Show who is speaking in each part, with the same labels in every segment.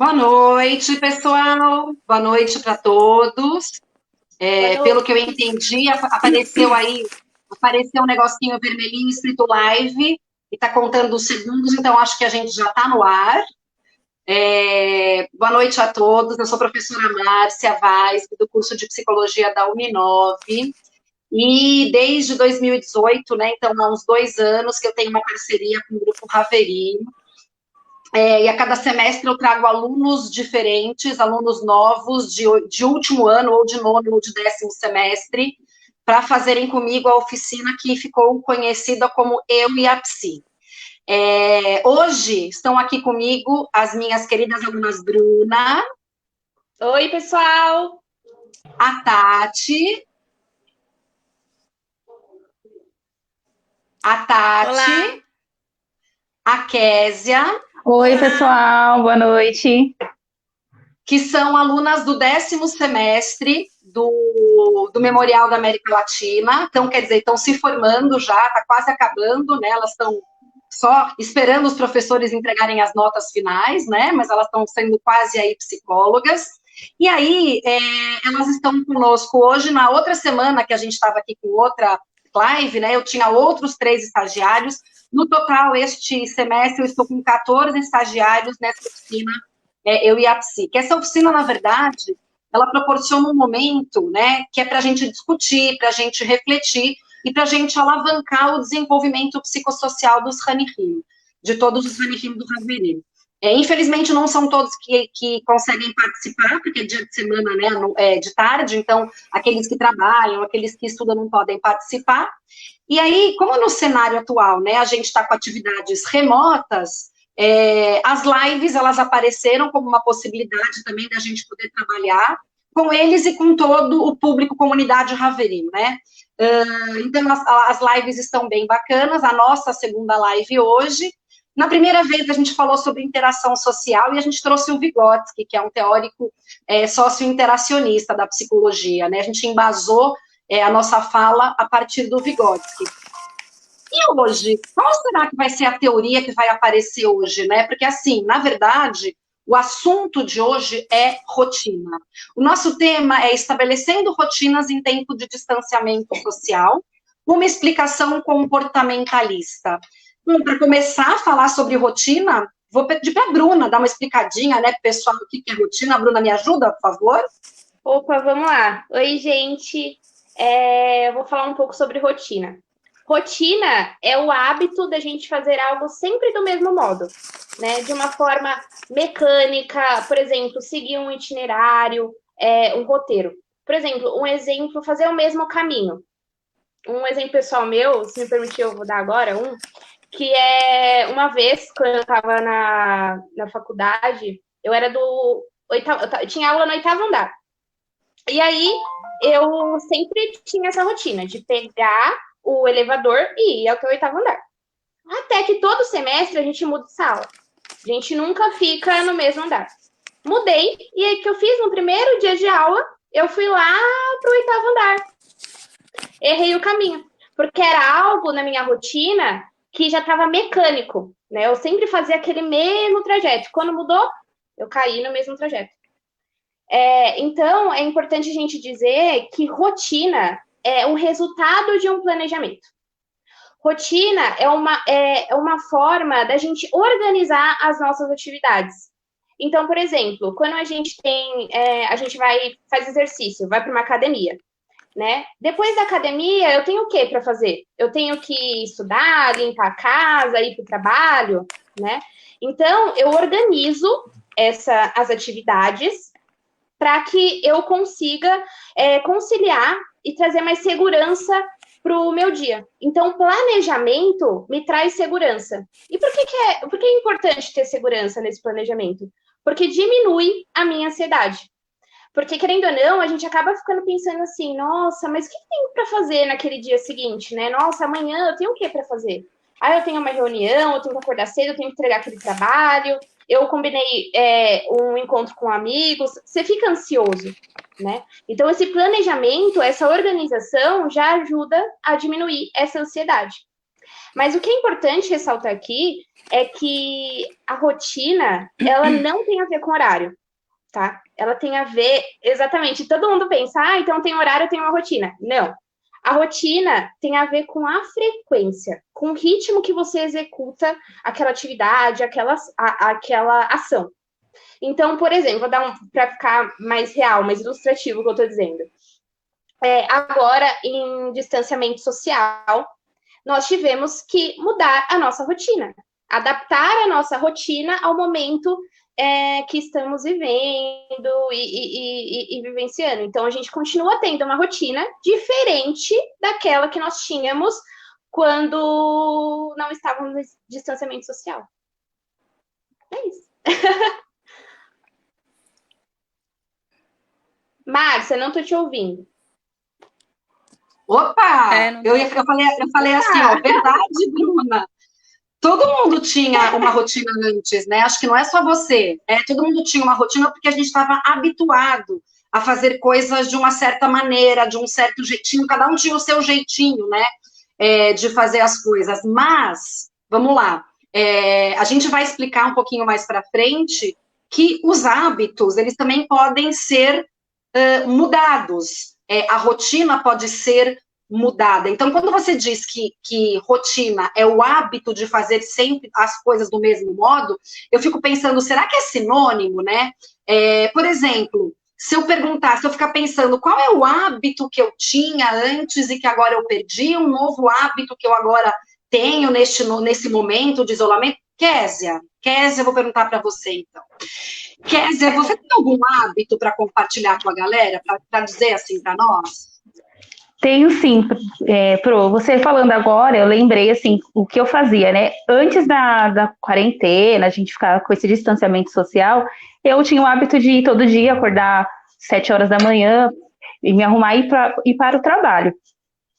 Speaker 1: Boa noite, pessoal. Boa noite para todos.
Speaker 2: Boa
Speaker 1: Pelo que eu
Speaker 2: noite.
Speaker 1: entendi, apareceu um negocinho vermelhinho escrito live e está contando os segundos, então acho que a gente já está no ar. Boa noite a todos. Eu sou a professora Márcia Vaz, do curso de Psicologia da Uninove. E desde 2018, né, então há uns 2 anos, que eu tenho uma parceria com o Grupo Raveri. E a cada semestre eu trago alunos diferentes, alunos novos, de último ano, ou de nono, ou de 10º semestre, para fazerem comigo a oficina que ficou conhecida como Eu e a Psi. Hoje estão aqui comigo as minhas queridas alunas Bruna.
Speaker 2: Oi, pessoal.
Speaker 1: A Tati. A Tati.
Speaker 2: Olá.
Speaker 1: A Késia.
Speaker 3: Oi, pessoal, boa noite.
Speaker 1: Que são alunas do 10º semestre do Memorial da América Latina. Então, quer dizer, estão se formando já, está quase acabando, né? Elas estão só esperando os professores entregarem as notas finais, né? Mas elas estão sendo quase aí psicólogas. E aí, elas estão conosco hoje, na outra semana que a gente estava aqui com outra live, né? Eu tinha outros 3 estagiários. No total, este semestre, eu estou com 14 estagiários nessa oficina Eu e a Psi. Que essa oficina, na verdade, ela proporciona um momento, né, que é para a gente discutir, para a gente refletir e para a gente alavancar o desenvolvimento psicossocial dos Hanihim, de todos os Hanihim do Raveri. Infelizmente, não são todos que conseguem participar, porque é dia de semana, né, de tarde, então aqueles que trabalham, aqueles que estudam não podem participar. E aí, como no cenário atual, né, a gente está com atividades remotas, as lives, elas apareceram como uma possibilidade também da gente poder trabalhar com eles e com todo o público, comunidade Raveri, né? Então, as lives estão bem bacanas, a nossa segunda live hoje. Na primeira vez, a gente falou sobre interação social e a gente trouxe o Vygotsky, que é um teórico socio-interacionista da psicologia, né? A gente embasou a nossa fala a partir do Vygotsky. E hoje, qual será que vai ser a teoria que vai aparecer hoje, né? Porque, assim, na verdade, o assunto de hoje é rotina. O nosso tema é estabelecendo rotinas em tempo de distanciamento social, uma explicação comportamentalista. Bom, para começar a falar sobre rotina, vou pedir para a Bruna dar uma explicadinha, né, pessoal, o que é rotina. A Bruna, me ajuda, por favor?
Speaker 2: Opa, vamos lá. Oi, gente. Eu vou falar um pouco sobre rotina. Rotina é o hábito da gente fazer algo sempre do mesmo modo, né? De uma forma mecânica, por exemplo, seguir um itinerário, um roteiro. Por exemplo, um exemplo, fazer o mesmo caminho. Um exemplo pessoal meu, se me permitir, eu vou dar agora que é uma vez, quando eu estava na faculdade, eu era do oitavo, eu tinha aula no 8º andar. E aí, eu sempre tinha essa rotina de pegar o elevador e ir até o 8º andar. Até que todo semestre a gente muda de sala. A gente nunca fica no mesmo andar. Mudei, e aí que eu fiz no primeiro dia de aula, eu fui lá pro 8º andar. Errei o caminho, porque era algo na minha rotina que já estava mecânico, né? Eu sempre fazia aquele mesmo trajeto. Quando mudou, eu caí no mesmo trajeto. Então, é importante a gente dizer que rotina é um resultado de um planejamento. Rotina é uma forma da gente organizar as nossas atividades. Então, por exemplo, quando a gente faz exercício, vai para uma academia, né? Depois da academia, eu tenho o que para fazer? Eu tenho que estudar, limpar a casa, ir para o trabalho, né? Então, eu organizo as atividades para que eu consiga conciliar e trazer mais segurança para o meu dia. Então, o planejamento me traz segurança. E por que é importante ter segurança nesse planejamento? Porque diminui a minha ansiedade. Porque, querendo ou não, a gente acaba ficando pensando assim, nossa, mas o que eu tenho para fazer naquele dia seguinte, né? Nossa, amanhã eu tenho o que para fazer? Eu tenho uma reunião, eu tenho que acordar cedo, eu tenho que entregar aquele trabalho, eu combinei um encontro com amigos, você fica ansioso, né? Então, esse planejamento, essa organização já ajuda a diminuir essa ansiedade. Mas o que é importante ressaltar aqui é que a rotina, ela não tem a ver com horário, tá? Ela tem a ver, exatamente, todo mundo pensa, então tem horário, tem uma rotina. Não. A rotina tem a ver com a frequência, com o ritmo que você executa aquela atividade, aquela ação. Então, por exemplo, vou dar para ficar mais real, mais ilustrativo o que eu estou dizendo. Agora, em distanciamento social, nós tivemos que mudar a nossa rotina, adaptar a nossa rotina ao momento que estamos vivendo e vivenciando. Então, a gente continua tendo uma rotina diferente daquela que nós tínhamos quando não estávamos em distanciamento social. É isso. Márcia, não estou te ouvindo.
Speaker 1: Opa! Eu falei assim, ó, verdade, Bruna. Todo mundo tinha uma rotina antes, né? Acho que não é só você. Todo mundo tinha uma rotina porque a gente estava habituado a fazer coisas de uma certa maneira, de um certo jeitinho. Cada um tinha o seu jeitinho, né? De fazer as coisas. Mas, vamos lá. A gente vai explicar um pouquinho mais para frente que os hábitos, eles também podem ser mudados. A rotina pode ser mudada. Então, quando você diz que rotina é o hábito de fazer sempre as coisas do mesmo modo, eu fico pensando, será que é sinônimo, né? Por exemplo, se eu ficar pensando qual é o hábito que eu tinha antes e que agora eu perdi, um novo hábito que eu agora tenho nesse momento de isolamento. Kézia, eu vou perguntar para você, então. Kézia, você tem algum hábito para compartilhar com a galera, para dizer assim para nós?
Speaker 3: Tenho sim, Pro. Você falando agora, eu lembrei, assim, o que eu fazia, né? Antes da quarentena, a gente ficava com esse distanciamento social, eu tinha o hábito de ir todo dia, acordar 7 horas da manhã e me arrumar e ir para o trabalho.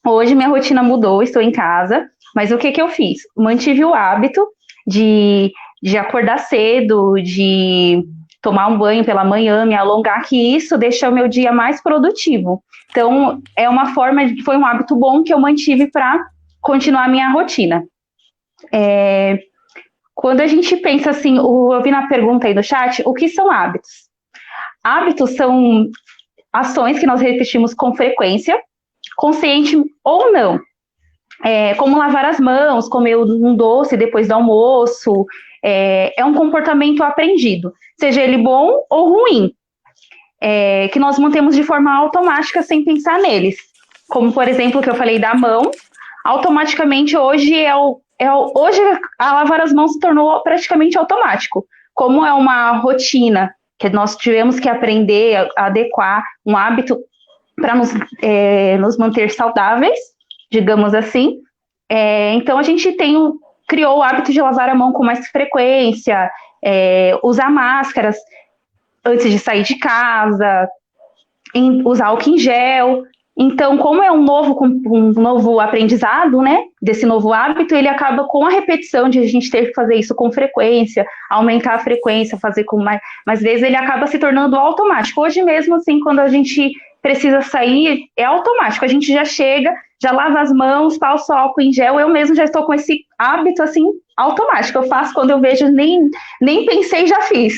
Speaker 3: Hoje minha rotina mudou, estou em casa, mas o que eu fiz? Mantive o hábito de acordar cedo, de tomar um banho pela manhã, me alongar, que isso deixa o meu dia mais produtivo. Então, foi um hábito bom que eu mantive para continuar a minha rotina. Quando a gente pensa assim, eu vi na pergunta aí no chat, o que são hábitos? Hábitos são ações que nós repetimos com frequência, consciente ou não. Como lavar as mãos, comer um doce depois do almoço, é um comportamento aprendido, seja ele bom ou ruim, que nós mantemos de forma automática sem pensar neles. Como, por exemplo, o que eu falei da mão, automaticamente hoje hoje a lavar as mãos se tornou praticamente automático. Como é uma rotina que nós tivemos que aprender a adequar um hábito para nos manter saudáveis, digamos assim. Então, a gente criou o hábito de lavar a mão com mais frequência, usar máscaras antes de sair de casa, usar álcool em gel. Então, como é um novo aprendizado, né, desse novo hábito, ele acaba com a repetição de a gente ter que fazer isso com frequência, aumentar a frequência, fazer com mais vezes, ele acaba se tornando automático. Hoje mesmo, assim, quando a gente precisa sair, é automático. A gente já chega, já lava as mãos, passa álcool em gel. Eu mesmo já estou com esse hábito, assim, automático. Eu faço quando eu vejo, nem pensei, já fiz.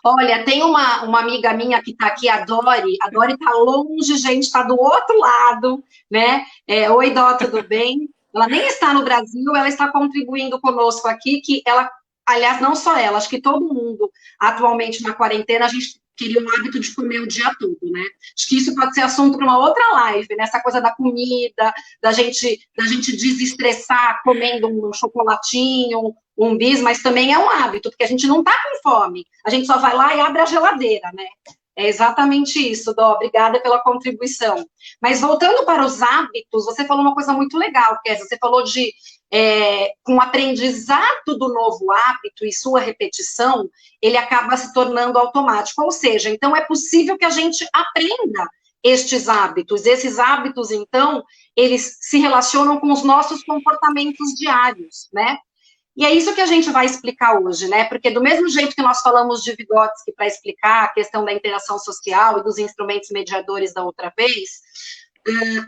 Speaker 1: Olha, tem uma amiga minha que está aqui, a Dori. A Dori está longe, gente, está do outro lado, né? Oi, Dó, tudo bem? Ela nem está no Brasil, ela está contribuindo conosco aqui, que ela, aliás, não só ela, acho que todo mundo, atualmente na quarentena, a gente queria um hábito de comer o dia todo, né? Acho que isso pode ser assunto para uma outra live, né? Essa coisa da comida, da gente desestressar comendo um chocolatinho, um bis, mas também é um hábito, porque a gente não está com fome, a gente só vai lá e abre a geladeira, né? É exatamente isso, Dó, obrigada pela contribuição. Mas voltando para os hábitos, você falou uma coisa muito legal, Kézia, você falou de com o aprendizado do novo hábito e sua repetição, ele acaba se tornando automático, ou seja, então é possível que a gente aprenda estes hábitos. Esses hábitos, então, eles se relacionam com os nossos comportamentos diários, né? E é isso que a gente vai explicar hoje, né? Porque do mesmo jeito que nós falamos de Vygotsky para explicar a questão da interação social e dos instrumentos mediadores da outra vez,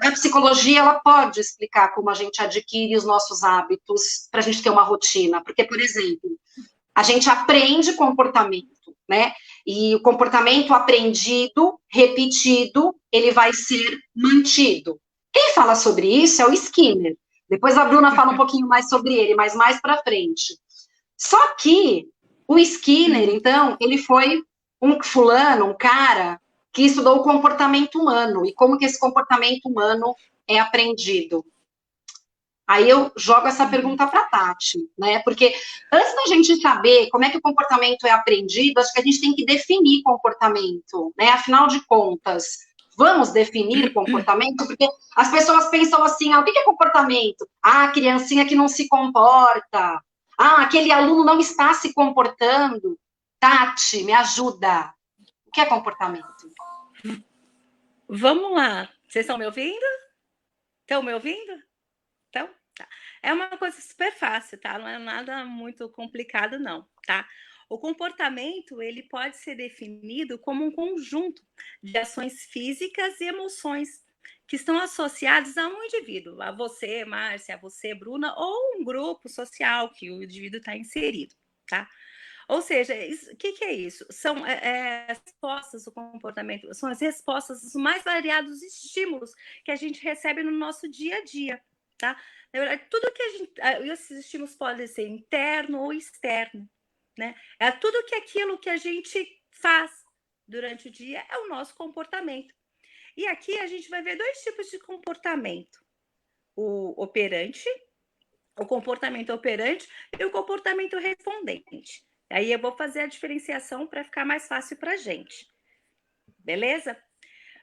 Speaker 1: A psicologia, ela pode explicar como a gente adquire os nossos hábitos para a gente ter uma rotina. Porque, por exemplo, a gente aprende comportamento, né? E o comportamento aprendido, repetido, ele vai ser mantido. Quem fala sobre isso é o Skinner. Depois a Bruna fala um pouquinho mais sobre ele, mas mais para frente. Só que o Skinner, então, ele foi um fulano, um cara que estudou o comportamento humano e como que esse comportamento humano é aprendido. Aí eu jogo essa pergunta para a Tati, né? Porque antes da gente saber como é que o comportamento é aprendido, acho que a gente tem que definir comportamento, né? Afinal de contas, vamos definir comportamento? Porque as pessoas pensam assim, o que é comportamento? Ah, a criancinha que não se comporta. Ah, aquele aluno não está se comportando. Tati, me ajuda. O que é comportamento?
Speaker 4: Vamos lá. Vocês estão me ouvindo? Estão me ouvindo? Então, tá. É uma coisa super fácil, tá? Não é nada muito complicado, não, tá? O comportamento, ele pode ser definido como um conjunto de ações físicas e emoções que estão associadas a um indivíduo, a você, Márcia, a você, Bruna, ou um grupo social que o indivíduo está inserido, tá? Ou seja, o que é isso? São as respostas do comportamento, são as respostas dos mais variados estímulos que a gente recebe no nosso dia a dia, tá? Na verdade, tudo que a gente... Esses estímulos podem ser interno ou externo, né? É tudo que aquilo que a gente faz durante o dia é o nosso comportamento. E aqui a gente vai ver dois tipos de comportamento. O operante, o comportamento operante e o comportamento respondente. Aí eu vou fazer a diferenciação para ficar mais fácil para a gente. Beleza?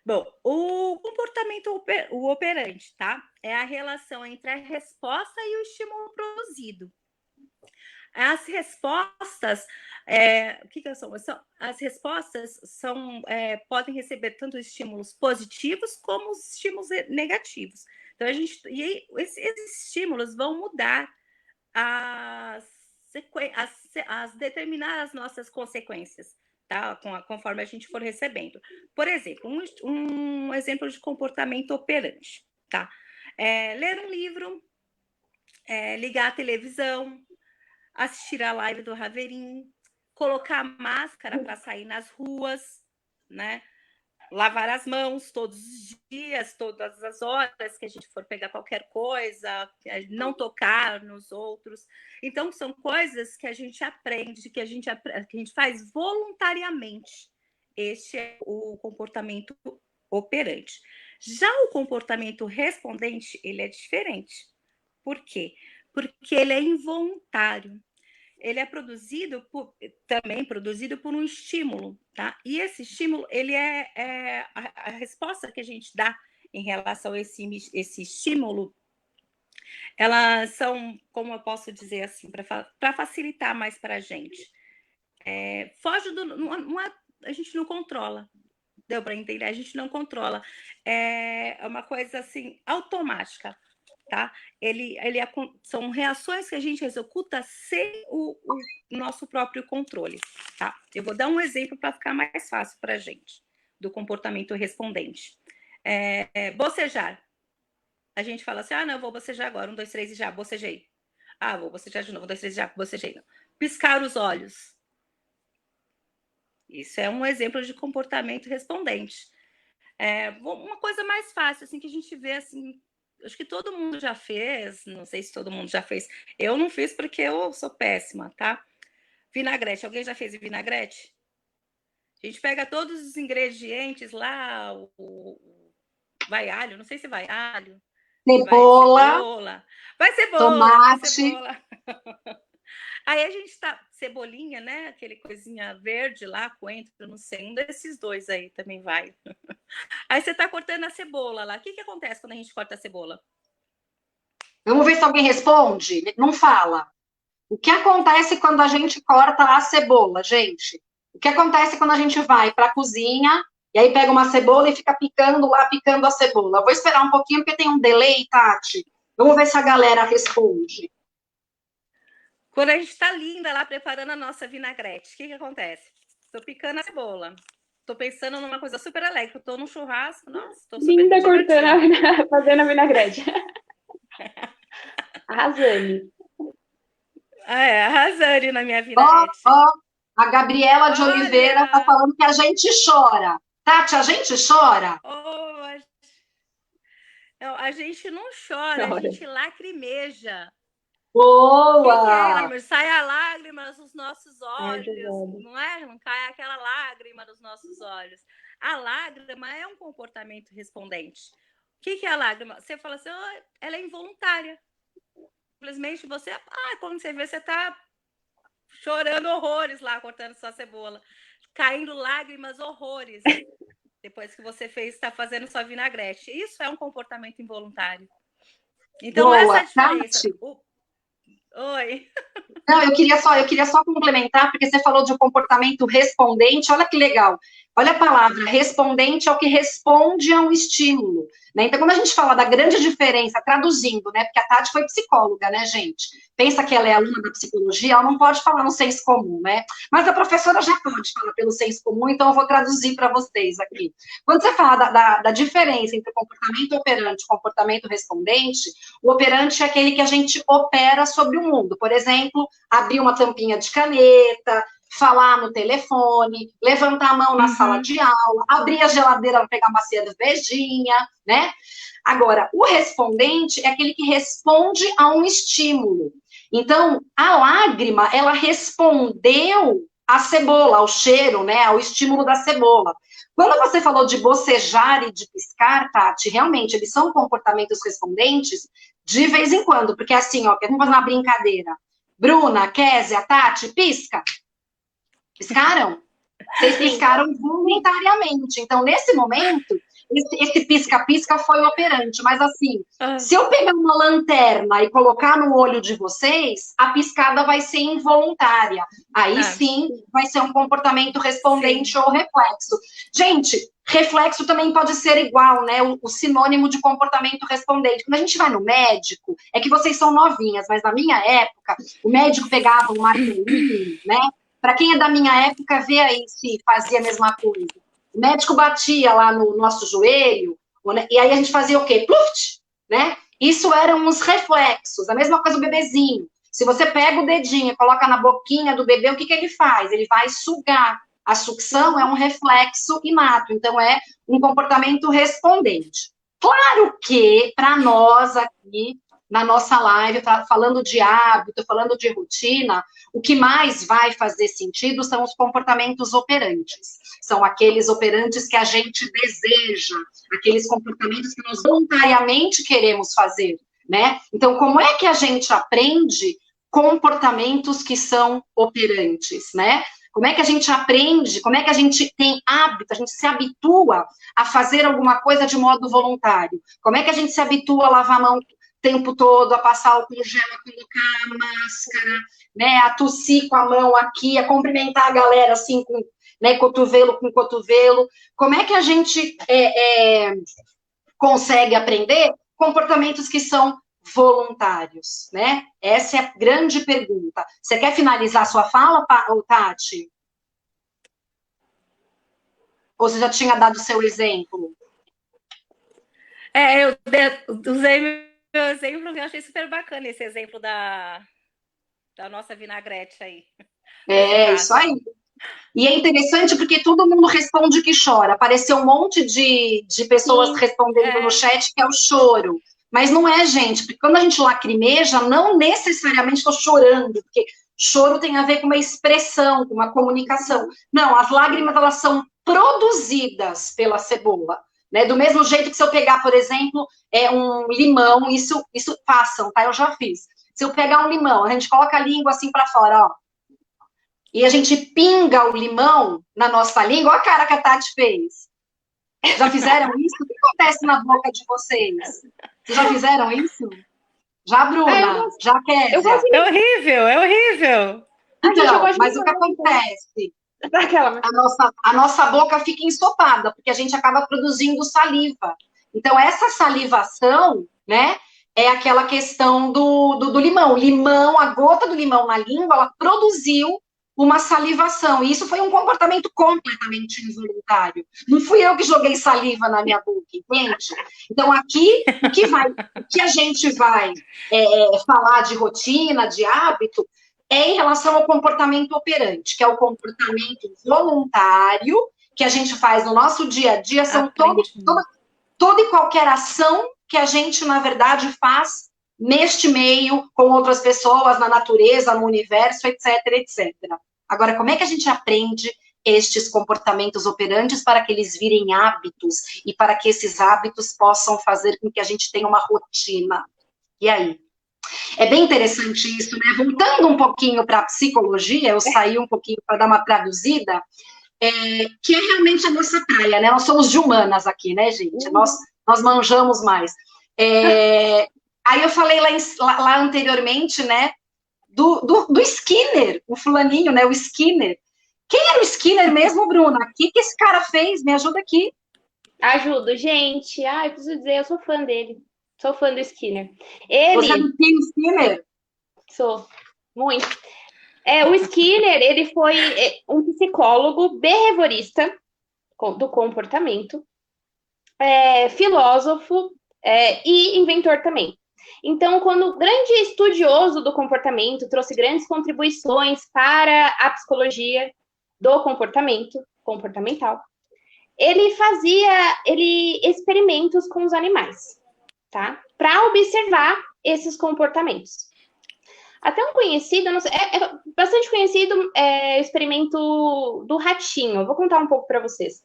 Speaker 4: Bom, o comportamento o operante, tá? É a relação entre a resposta e o estímulo produzido. As respostas, o que são? As respostas podem receber tanto estímulos positivos como os estímulos negativos. Então, esses estímulos vão mudar determinar as nossas consequências, tá? Conforme a gente for recebendo. Por exemplo, um exemplo de comportamento operante, tá? Ler um livro, ligar a televisão, assistir a live do Raverim, colocar máscara para sair nas ruas, né? Lavar as mãos todos os dias, todas as horas que a gente for pegar qualquer coisa, não tocar nos outros. Então, são coisas que a gente aprende, que a gente faz voluntariamente. Este é o comportamento operante. Já o comportamento respondente, ele é diferente. Por quê? Porque ele é involuntário. Ele é também produzido por um estímulo, tá? E esse estímulo, ele a resposta que a gente dá em relação a esse estímulo, elas são, como eu posso dizer assim, para facilitar mais para a gente. Foge a gente não controla. Deu para entender? A gente não controla. É uma coisa assim, automática. Tá? São reações que a gente executa sem o nosso próprio controle. Tá? Eu vou dar um exemplo para ficar mais fácil para a gente, do comportamento respondente. Bocejar. A gente fala assim, não, eu vou bocejar agora, 1, 2, 3 e já, bocejei. Vou bocejar de novo, 1, 2, 3 e já, bocejei. Não. Piscar os olhos. Isso é um exemplo de comportamento respondente. Uma coisa mais fácil, assim, que a gente vê, assim, acho que todo mundo já fez, não sei se todo mundo já fez. Eu não fiz porque eu sou péssima, tá? Vinagrete. Alguém já fez vinagrete? A gente pega todos os ingredientes lá, vai alho, não sei se vai alho.
Speaker 1: Cebola.
Speaker 4: Vai cebola.
Speaker 1: Tomate.
Speaker 4: Vai cebola. Aí a gente cebolinha, né? Aquele coisinha verde lá, coentro, não sei. Um desses dois aí também vai. Aí você tá cortando a cebola lá. O que acontece quando a gente corta a cebola?
Speaker 1: Vamos ver se alguém responde. Não fala. O que acontece quando a gente corta a cebola, gente? O que acontece quando a gente vai para a cozinha e aí pega uma cebola e fica picando a cebola? Eu vou esperar um pouquinho porque tem um delay, Tati. Vamos ver se a galera responde.
Speaker 4: Quando a gente está linda lá preparando a nossa vinagrete, o que acontece? Estou picando a cebola. tô pensando numa coisa super alegre. Eu tô num churrasco, nossa, tô super
Speaker 2: Linda
Speaker 4: divertida.
Speaker 2: cortando, fazendo a vinagrete. Arrasane.
Speaker 4: Arrasando na minha
Speaker 1: Ó,
Speaker 4: vinagrete.
Speaker 1: ó, a Gabriela de Oliveira está
Speaker 4: Olha!
Speaker 1: falando que a gente chora. Tati, a gente chora?
Speaker 4: Oh, a gente não chora, a gente lacrimeja. O que é
Speaker 1: Boa!
Speaker 4: lágrimas? Sai a lágrima dos nossos
Speaker 2: Ai,
Speaker 4: olhos, não é? Não cai aquela lágrima dos nossos olhos. A lágrima é um comportamento respondente. O que é a lágrima? Você fala assim, oh, ela é involuntária. Simplesmente você, quando você vê, você está chorando horrores lá, cortando sua cebola, caindo lágrimas horrores depois que você está fazendo sua vinagrete. Isso é um comportamento involuntário. Então,
Speaker 1: Boa,
Speaker 4: essa é a diferença.
Speaker 1: Tati.
Speaker 4: Oi.
Speaker 1: Não, eu queria só complementar, porque você falou de um comportamento respondente, olha que legal. Olha a palavra, respondente é o que responde a um estímulo, né? Então, quando a gente fala da grande diferença, traduzindo, né? Porque a Tati foi psicóloga, né, gente? Pensa que ela é aluna da psicologia, ela não pode falar no senso comum, né? Mas a professora já pode falar pelo senso comum, então eu vou traduzir para vocês aqui. Quando você fala da diferença entre o comportamento operante e o comportamento respondente, o operante é aquele que a gente opera sobre o mundo. Por exemplo, abrir uma tampinha de caneta, falar no telefone, levantar a mão na sala de aula, abrir a geladeira para pegar uma cervejinha, né? Agora, o respondente é aquele que responde a um estímulo. Então, a lágrima, ela respondeu à cebola, ao cheiro, né? Ao estímulo da cebola. Quando você falou de bocejar e de piscar, Tati, realmente, eles são comportamentos respondentes de vez em quando, porque assim, ó, vamos fazer uma brincadeira. Bruna, Kézia, Tati, pisca. Piscaram? Vocês piscaram voluntariamente. Então, nesse momento, esse pisca-pisca foi operante. Mas, assim, se eu pegar uma lanterna e colocar no olho de vocês, a piscada vai ser involuntária. Aí, sim, vai ser um comportamento respondente ou reflexo. Gente, reflexo também pode ser igual, né? O sinônimo de comportamento respondente. Quando a gente vai no médico, é que vocês são novinhas, mas na minha época, o médico pegava um martelinho, né? Para quem é da minha época, vê aí se fazia a mesma coisa. O médico batia lá no nosso joelho, né? E aí a gente fazia o quê? Pluft, né? Isso eram os reflexos, a mesma coisa do bebezinho. Se você pega o dedinho e coloca na boquinha do bebê, o que ele faz? Ele vai sugar. A sucção é um reflexo inato, então é um comportamento respondente. Claro que, para nós aqui, na nossa live, falando de hábito, falando de rotina, o que mais vai fazer sentido são os comportamentos operantes. São aqueles operantes que a gente deseja, aqueles comportamentos que nós voluntariamente queremos fazer, né? Então, como é que a gente aprende comportamentos que são operantes, né? Como é que a gente aprende, como é que a gente tem hábito, a gente se habitua a fazer alguma coisa de modo voluntário? Como é que a gente se habitua a lavar a mão tempo todo, a passar álcool gel, a colocar a máscara, né, a tossir com a mão aqui, a cumprimentar a galera assim, com, né, cotovelo com cotovelo. Como é que a gente consegue aprender comportamentos que são voluntários, né? Essa é a grande pergunta. Você quer finalizar sua fala, Tati? Ou você já tinha dado o seu exemplo?
Speaker 4: Eu usei meu exemplo, eu achei super bacana esse exemplo da nossa vinagrete aí.
Speaker 1: Isso aí. E é interessante porque todo mundo responde que chora. Apareceu um monte de pessoas respondendo no chat que é o choro. Mas não é, gente, porque quando a gente lacrimeja, não necessariamente estou chorando, porque choro tem a ver com uma expressão, com uma comunicação. Não, as lágrimas, elas são produzidas pela cebola. Né? Do mesmo jeito que se eu pegar, por exemplo, um limão, isso façam, tá? Eu já fiz. Se eu pegar um limão, a gente coloca a língua assim para fora, ó, e a gente pinga o limão na nossa língua, olha a cara que a Tati fez. Já fizeram isso? O que acontece na boca de vocês? Vocês já fizeram isso? Já, Bruna? Já, Kézia?
Speaker 4: É horrível, é horrível.
Speaker 1: Então, mas o que acontece? A nossa boca fica ensopada, porque a gente acaba produzindo saliva. Então, essa salivação, né, é aquela questão do limão. Limão, a gota do limão na língua, ela produziu uma salivação. E isso foi um comportamento completamente involuntário. Não fui eu que joguei saliva na minha boca, entende? Então, aqui, o que a gente vai falar de rotina, de hábito, é em relação ao comportamento operante, que é o comportamento voluntário que a gente faz no nosso dia a dia, são toda e qualquer ação que a gente, na verdade, faz neste meio, com outras pessoas, na natureza, no universo, etc, etc. Agora, como é que a gente aprende estes comportamentos operantes para que eles virem hábitos e para que esses hábitos possam fazer com que a gente tenha uma rotina? E aí? É bem interessante isso, né? Voltando um pouquinho para a psicologia, eu saí um pouquinho para dar uma traduzida, que é realmente a nossa praia, né? Nós somos de humanas aqui, né, gente? Nós manjamos mais. Aí eu falei lá anteriormente, né, do Skinner, o fulaninho, né, o Skinner. Quem era o Skinner mesmo, Bruna? O que esse cara fez? Me ajuda aqui.
Speaker 2: Ajudo, gente. Eu preciso dizer, eu sou fã dele. Sou fã do Skinner.
Speaker 1: Você é do Skinner?
Speaker 2: Sou, muito. O Skinner, ele foi um psicólogo behaviorista do comportamento, filósofo e inventor também. Então, quando o grande estudioso do comportamento trouxe grandes contribuições para a psicologia do comportamento comportamental, ele fazia experimentos com os animais, tá? Para observar esses comportamentos. Até um conhecido, não sei, é bastante conhecido, o experimento do ratinho. Eu vou contar um pouco para vocês.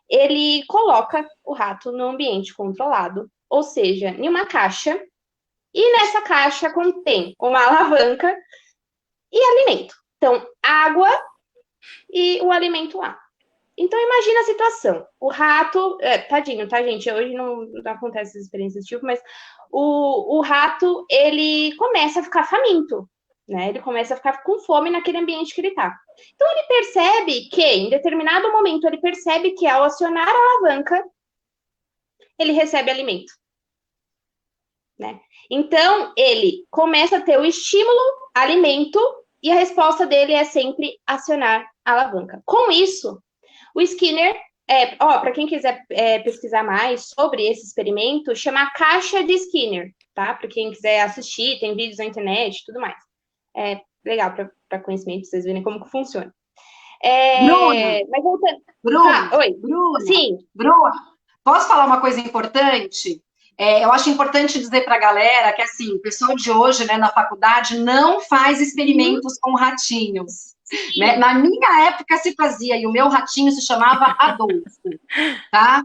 Speaker 2: Ele coloca o rato no ambiente controlado, ou seja, em uma caixa, e nessa caixa contém uma alavanca e alimento. Então, água e o alimento lá. Então, imagina a situação. O rato... tadinho, tá, gente? Hoje não acontece essas experiências desse tipo, mas o rato, ele começa a ficar faminto, né? Ele começa a ficar com fome naquele ambiente que ele tá. Então, ele percebe que, em determinado momento, ele percebe que, ao acionar a alavanca, ele recebe alimento, né? Então, ele começa a ter o estímulo, alimento, e a resposta dele é sempre acionar a alavanca. Com isso, o Skinner, para quem quiser pesquisar mais sobre esse experimento, chama a caixa de Skinner, tá? Para quem quiser assistir, tem vídeos na internet e tudo mais. É legal para conhecimento, pra vocês verem como que funciona.
Speaker 1: Bruna,
Speaker 2: mas voltando...
Speaker 1: Oi.
Speaker 2: Bruna, sim.
Speaker 1: Bruna, posso falar uma coisa importante? Eu acho importante dizer para a galera que, assim, o pessoal de hoje, né, na faculdade, não faz experimentos com ratinhos. Né? Na minha época se fazia, e o meu ratinho se chamava Adolfo, tá?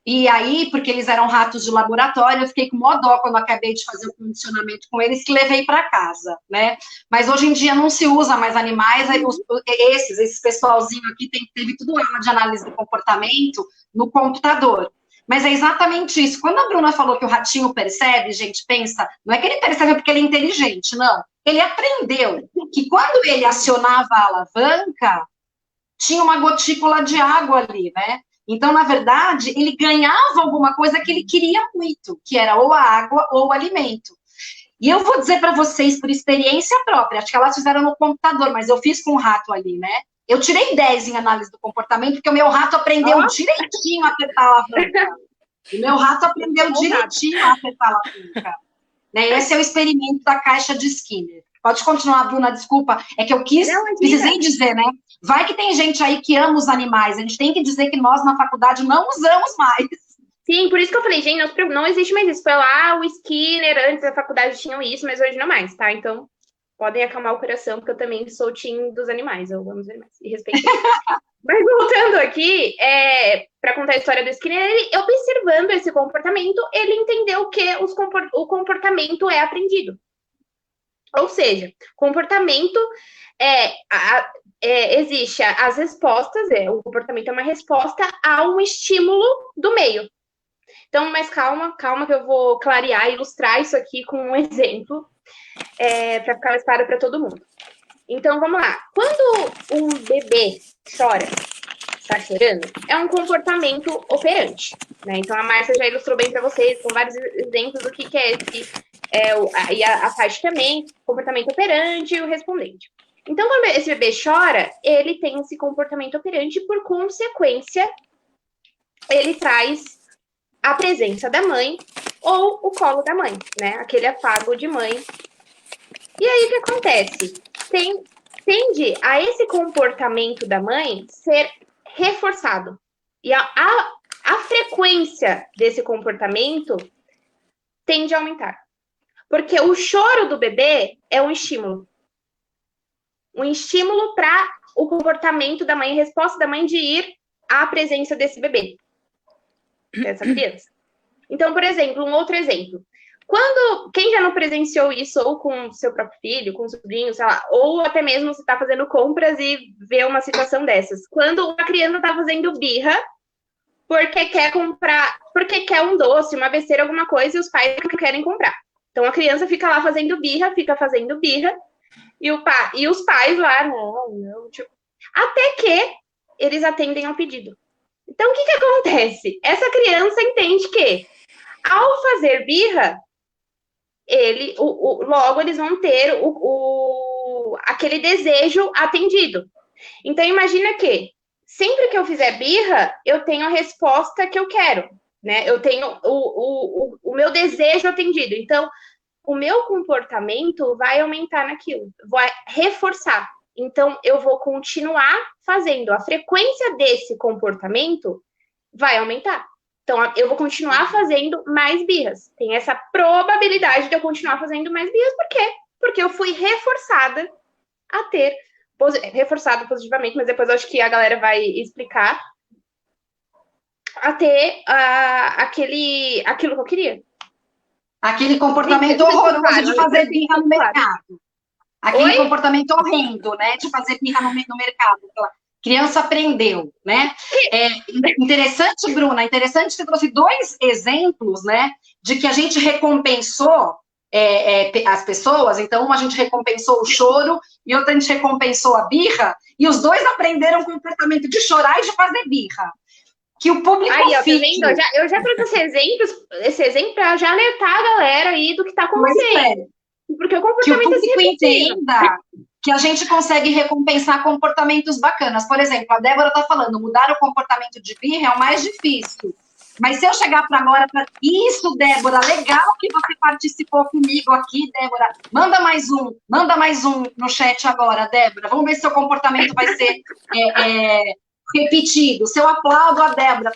Speaker 1: E aí, porque eles eram ratos de laboratório, eu fiquei com mó dó quando eu acabei de fazer o condicionamento com eles, que levei para casa, né? Mas hoje em dia não se usa mais animais, aí esse pessoalzinho aqui teve tudo aula de análise do comportamento no computador. Mas é exatamente isso. Quando a Bruna falou que o ratinho percebe, gente, pensa, não é que ele percebe porque ele é inteligente, não. Ele aprendeu que quando ele acionava a alavanca, tinha uma gotícula de água ali, né? Então, na verdade, ele ganhava alguma coisa que ele queria muito, que era ou a água ou o alimento. E eu vou dizer para vocês, por experiência própria, acho que elas fizeram no computador, mas eu fiz com o rato ali, né? Eu tirei 10 em análise do comportamento, porque o meu rato aprendeu direitinho a apertar a alavanca. O meu rato aprendeu direitinho a apertar a alavanca. Né? Esse é o experimento da caixa de Skinner. Pode continuar, Bruna, desculpa. É que eu precisei dizer, né? Vai que tem gente aí que ama os animais. A gente tem que dizer que nós, na faculdade, não usamos mais.
Speaker 2: Sim, por isso que eu falei, gente, não existe mais isso. Foi lá o Skinner, antes da faculdade tinham isso, mas hoje não mais, tá? Então, podem acalmar o coração, porque eu também sou time dos animais. Eu amo os animais e respeito. Mas voltando aqui, para contar a história do Skinner, ele, observando esse comportamento, ele entendeu que o comportamento é aprendido. Ou seja, comportamento existe as respostas, o comportamento é uma resposta a um estímulo do meio. Então, mas calma que eu vou clarear e ilustrar isso aqui com um exemplo, para ficar mais claro para todo mundo. Então, vamos lá. Quando um bebê chora, está chorando, é um comportamento operante, né? Então, a Márcia já ilustrou bem para vocês, com vários exemplos do que é esse, e a Tati também, comportamento operante e o respondente. Então, quando esse bebê chora, ele tem esse comportamento operante e, por consequência, ele traz a presença da mãe ou o colo da mãe, né? Aquele afago de mãe. E aí, o que acontece? Tende a esse comportamento da mãe ser reforçado. E a frequência desse comportamento tende a aumentar. Porque o choro do bebê é um estímulo. Um estímulo para o comportamento da mãe, a resposta da mãe de ir à presença desse bebê, dessa criança. Então, por exemplo, um outro exemplo. Quem já não presenciou isso, ou com seu próprio filho, com sobrinho, sei lá, ou até mesmo você está fazendo compras e vê uma situação dessas. Quando uma criança está fazendo birra, porque quer comprar, porque quer um doce, uma besteira, alguma coisa, e os pais não querem comprar. Então, a criança fica lá fazendo birra, e os pais lá, não, tipo, até que eles atendem ao pedido. Então, o que acontece? Essa criança entende que, ao fazer birra, logo eles vão ter aquele desejo atendido. Então, imagina que, sempre que eu fizer birra, eu tenho a resposta que eu quero, né? Eu tenho o meu desejo atendido. Então, o meu comportamento vai aumentar naquilo, vai reforçar. Então, eu vou continuar fazendo. A frequência desse comportamento vai aumentar. Então, eu vou continuar fazendo mais birras. Tem essa probabilidade de eu continuar fazendo mais birras. Por quê? Porque eu fui reforçada a ter... Reforçada positivamente, mas depois eu acho que a galera vai explicar. A ter aquilo que eu queria.
Speaker 1: Aquele comportamento horroroso de fazer birra no mercado. Aquele comportamento horrendo, né? De fazer birra no mercado. A criança aprendeu, né? Interessante, Bruna, interessante que você trouxe 2 exemplos, né? De que a gente recompensou as pessoas. Então, uma a gente recompensou o choro e outra a gente recompensou a birra. E os 2 aprenderam o comportamento de chorar e de fazer birra. Que o público fique...
Speaker 2: Tá vendo? Eu já trouxe esse exemplo para já alertar a galera aí do que está acontecendo. Porque o comportamento
Speaker 1: que o público entenda que a gente consegue recompensar comportamentos bacanas. Por exemplo, a Débora está falando, mudar o comportamento de birra é o mais difícil. Mas se eu chegar para agora, isso, Débora, legal que você participou comigo aqui, Débora. Manda mais um no chat agora, Débora. Vamos ver se seu comportamento vai ser repetido. Se eu aplaudo a Débora,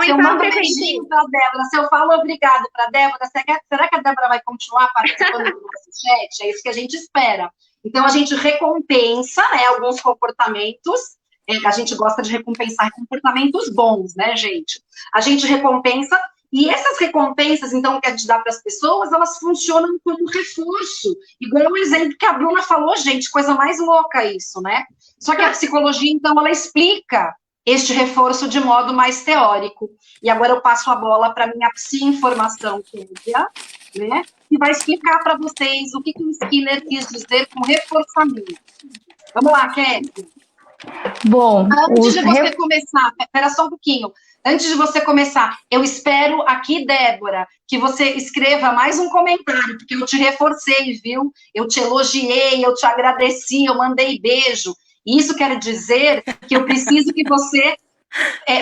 Speaker 1: se eu mando um beijinho para a Débora, se eu falo obrigado para a Débora, será que a Débora vai continuar participando do nosso chat? É isso que a gente espera. Então, a gente recompensa, né, alguns comportamentos. A gente gosta de recompensar comportamentos bons, né, gente? A gente recompensa, e essas recompensas, então, que a gente dá para as pessoas, elas funcionam como reforço. Igual o exemplo que a Bruna falou, gente, coisa mais louca isso, né? Só que a psicologia, então, ela explica este reforço de modo mais teórico. E agora eu passo a bola para a minha psi-informação, Kézia, né? Que vai explicar para vocês o que o Skinner quis dizer com reforçamento. Vamos lá, Kézia.
Speaker 3: Bom,
Speaker 1: antes de você começar, espera só um pouquinho. Antes de você começar, eu espero aqui, Débora, que você escreva mais um comentário, porque eu te reforcei, viu? Eu te elogiei, eu te agradeci, eu mandei beijo. Isso quer dizer que eu preciso que você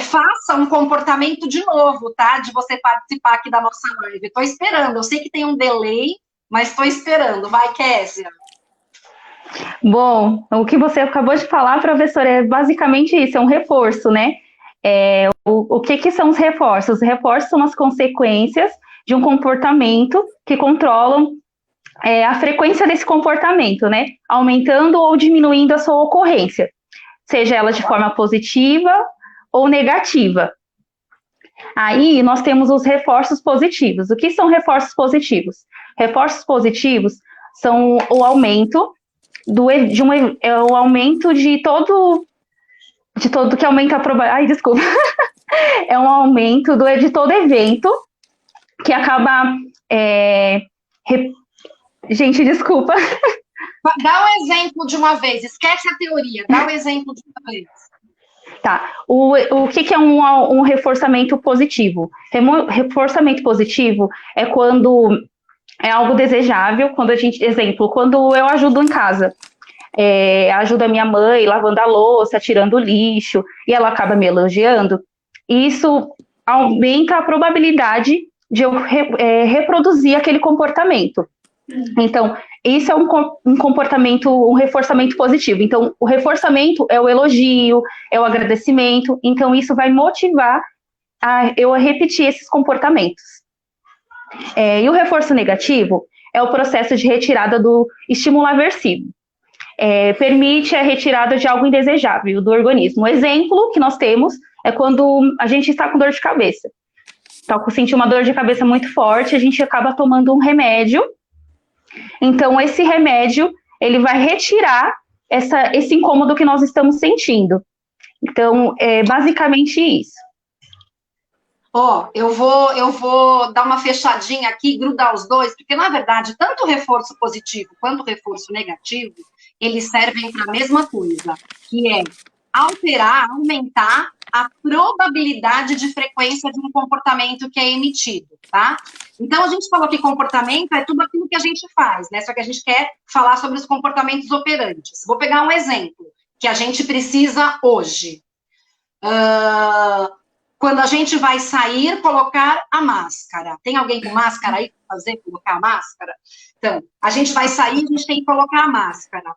Speaker 1: faça um comportamento de novo, tá? De você participar aqui da nossa live. Estou esperando, eu sei que tem um delay, mas estou esperando. Vai, Kézia.
Speaker 3: Bom, o que você acabou de falar, professora, é basicamente isso, é um reforço, né? O que são os reforços? Os reforços são as consequências de um comportamento que controlam a frequência desse comportamento, né? Aumentando ou diminuindo a sua ocorrência, seja ela de forma positiva ou negativa. Aí nós temos os reforços positivos. O que são reforços positivos? Reforços positivos são o aumento o aumento de todo que aumenta a probabilidade. Ai, desculpa. É um aumento de todo evento que acaba. Gente, desculpa.
Speaker 1: Dá um exemplo de uma vez, esquece a teoria, dá um exemplo de uma vez.
Speaker 3: Tá. O que é um reforçamento positivo? Reforçamento positivo é quando é algo desejável, quando quando eu ajudo em casa. ajudo a minha mãe lavando a louça, tirando o lixo, e ela acaba me elogiando, isso aumenta a probabilidade de eu reproduzir aquele comportamento. Então, isso é um comportamento, um reforçamento positivo. Então, o reforçamento é o elogio, é o agradecimento. Então, isso vai motivar eu repetir esses comportamentos. E o reforço negativo é o processo de retirada do estímulo aversivo. Permite a retirada de algo indesejável do organismo. Um exemplo que nós temos é quando a gente está com dor de cabeça. Então, sentir uma dor de cabeça muito forte, a gente acaba tomando um remédio. Então, esse remédio, ele vai retirar esse incômodo que nós estamos sentindo. Então, é basicamente isso.
Speaker 1: Eu vou dar uma fechadinha aqui, grudar os dois, porque, na verdade, tanto o reforço positivo quanto o reforço negativo, eles servem para a mesma coisa, que é alterar, aumentar a probabilidade de frequência de um comportamento que é emitido, tá? Então, a gente falou que comportamento é tudo aquilo que a gente faz, né? Só que a gente quer falar sobre os comportamentos operantes. Vou pegar um exemplo que a gente precisa hoje. Quando a gente vai sair, colocar a máscara. Tem alguém com máscara aí para fazer, colocar a máscara? Então, a gente vai sair, a gente tem que colocar a máscara.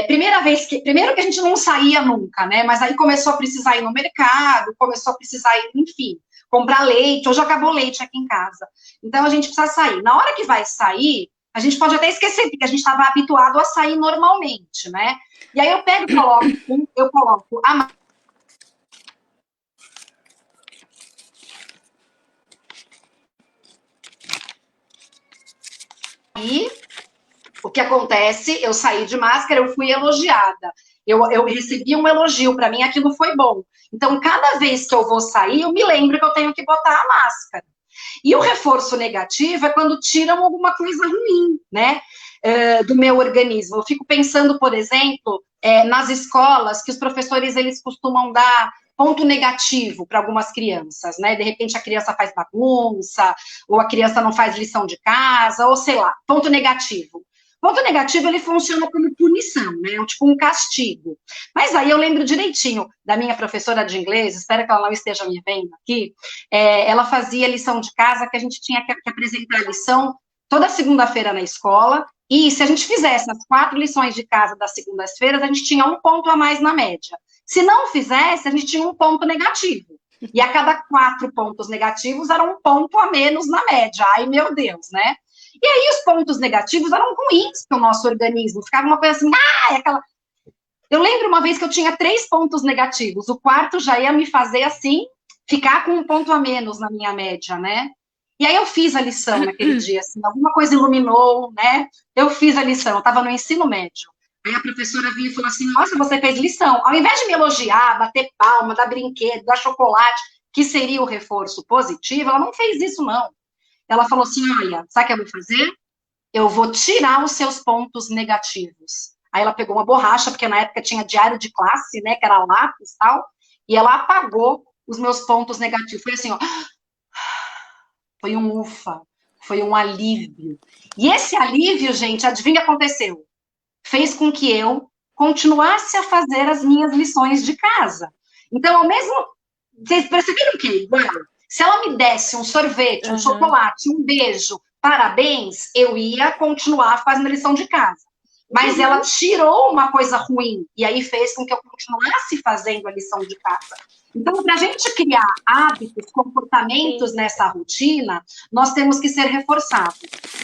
Speaker 1: Primeiro que a gente não saía nunca, né? Mas aí começou a precisar ir no mercado, começou a precisar ir, enfim, comprar leite. Hoje acabou leite aqui em casa. Então, a gente precisa sair. Na hora que vai sair, a gente pode até esquecer, porque a gente estava habituado a sair normalmente, né? E aí eu pego e coloco a máscara. E o que acontece? Eu saí de máscara, eu fui elogiada. Eu recebi um elogio, para mim aquilo foi bom. Então, cada vez que eu vou sair, eu me lembro que eu tenho que botar a máscara. E o reforço negativo é quando tiram alguma coisa ruim, né, do meu organismo. Eu fico pensando, por exemplo, nas escolas, que os professores, eles costumam dar ponto negativo para algumas crianças, né? De repente a criança faz bagunça, ou a criança não faz lição de casa, ou sei lá, ponto negativo. Ponto negativo, ele funciona como punição, né? Tipo um castigo. Mas aí eu lembro direitinho da minha professora de inglês, espero que ela não esteja me vendo aqui, ela fazia lição de casa, que a gente tinha que apresentar a lição toda segunda-feira na escola, e se a gente fizesse as 4 lições de casa das segundas-feiras, a gente tinha 1 ponto a mais na média. Se não fizesse, a gente tinha 1 ponto negativo. E a cada 4 pontos negativos, era 1 ponto a menos na média. Ai, meu Deus, né? E aí, os pontos negativos eram ruins para o nosso organismo. Ficava uma coisa assim, aquela... Eu lembro uma vez que eu tinha 3 pontos negativos. O 4º já ia me fazer, assim, ficar com 1 ponto a menos na minha média, né? E aí, eu fiz a lição naquele dia, assim, alguma coisa iluminou, né? Eu fiz a lição, eu estava no ensino médio. Aí a professora vinha e falou assim, nossa, você fez lição. Ao invés de me elogiar, bater palma, dar brinquedo, dar chocolate, que seria o reforço positivo, ela não fez isso, não. Ela falou assim, olha, sabe o que eu vou fazer? Eu vou tirar os seus pontos negativos. Aí ela pegou uma borracha, porque na época tinha diário de classe, né, que era lápis e tal, e ela apagou os meus pontos negativos. Foi assim, ó, foi um ufa, foi um alívio. E esse alívio, gente, adivinha o que aconteceu? Fez com que eu continuasse a fazer as minhas lições de casa. Então, ao mesmo... Vocês perceberam que é igual? Se ela me desse um sorvete, um chocolate, um beijo, parabéns, eu ia continuar fazendo a lição de casa. Mas ela tirou uma coisa ruim, e aí fez com que eu continuasse fazendo a lição de casa. Então, para a gente criar hábitos, comportamentos nessa rotina, nós temos que ser reforçados.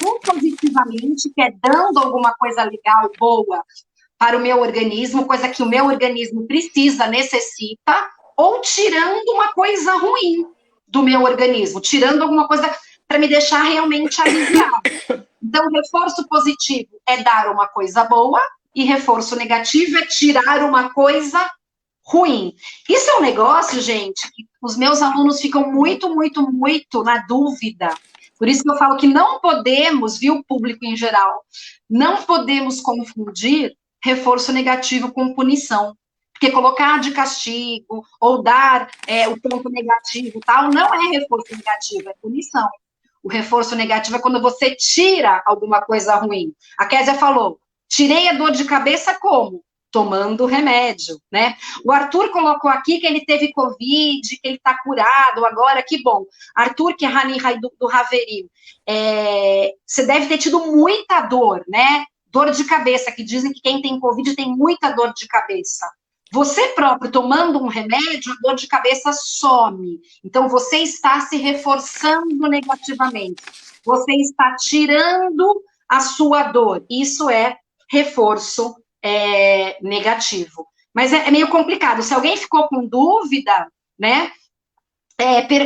Speaker 1: Um positivamente, que é dando alguma coisa legal, boa, para o meu organismo, coisa que o meu organismo precisa, necessita, ou tirando uma coisa ruim do meu organismo, tirando alguma coisa para me deixar realmente aliviado. Então, reforço positivo é dar uma coisa boa, e reforço negativo é tirar uma coisa ruim. Isso é um negócio, gente, que os meus alunos ficam muito, muito, muito na dúvida. Por isso que eu falo que não podemos, viu, público em geral, não podemos confundir reforço negativo com punição. Porque colocar de castigo, ou dar o ponto negativo, tal, não é reforço negativo, é punição. O reforço negativo é quando você tira alguma coisa ruim. A Kézia falou, Tirei a dor de cabeça como? Tomando remédio, né? O Arthur colocou aqui que ele teve Covid, que ele está curado agora, que bom. Arthur, que é Rani do Raveril, você deve ter tido muita dor, né? Dor de cabeça, que dizem que quem tem Covid tem muita dor de cabeça. Você próprio tomando um remédio, a dor de cabeça some. Então, você está se reforçando negativamente. Você está tirando a sua dor. Isso é reforço negativo. Mas é meio complicado. Se alguém ficou com dúvida, né?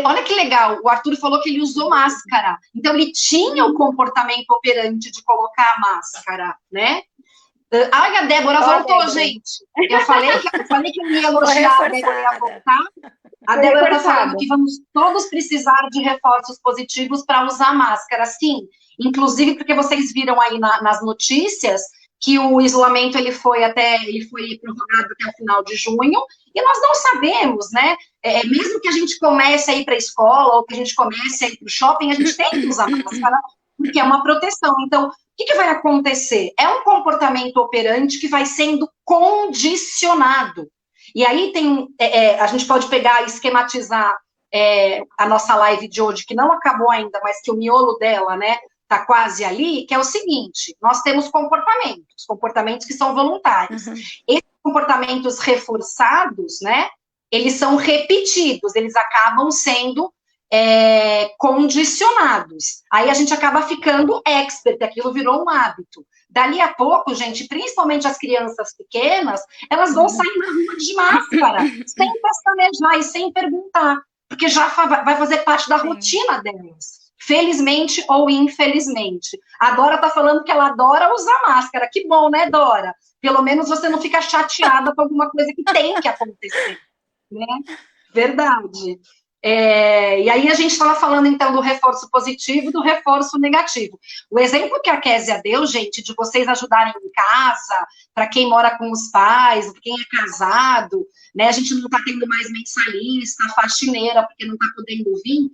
Speaker 1: Olha que legal, o Arthur falou que ele usou máscara. Então, ele tinha o comportamento operante de colocar a máscara, né? Ai, a Débora voltou, Débora. Gente. Eu falei que eu ia elogiar, a Débora ia voltar. A Débora está falando que vamos todos precisar de reforços positivos para usar máscara. Sim, inclusive porque vocês viram aí nas notícias que o isolamento ele foi prorrogado até o final de junho, e nós não sabemos, né? Mesmo que a gente comece a ir para a escola, ou que a gente comece a ir para o shopping, a gente tem que usar máscara, porque é uma proteção. Então, o que vai acontecer? É um comportamento operante que vai sendo condicionado. E aí a gente pode pegar e esquematizar a nossa live de hoje, que não acabou ainda, mas que o miolo dela, né, está quase ali, que é o seguinte: nós temos comportamentos que são voluntários. Uhum. Esses comportamentos reforçados, né, eles são repetidos, eles acabam sendo condicionados. Aí a gente acaba ficando expert, aquilo virou um hábito. Dali a pouco, gente, principalmente as crianças pequenas, elas vão sair na rua de máscara, sem pestanejar e sem perguntar, porque já vai fazer parte da rotina delas. Felizmente ou infelizmente. A Dora tá falando que ela adora usar máscara. Que bom, né, Dora? Pelo menos você não fica chateada com alguma coisa que tem que acontecer, né? Verdade. E aí a gente estava falando, então, do reforço positivo e do reforço negativo. O exemplo que a Késia deu, gente, de vocês ajudarem em casa, para quem mora com os pais, para quem é casado, né? A gente não está tendo mais mensalista, faxineira, porque não está podendo vir.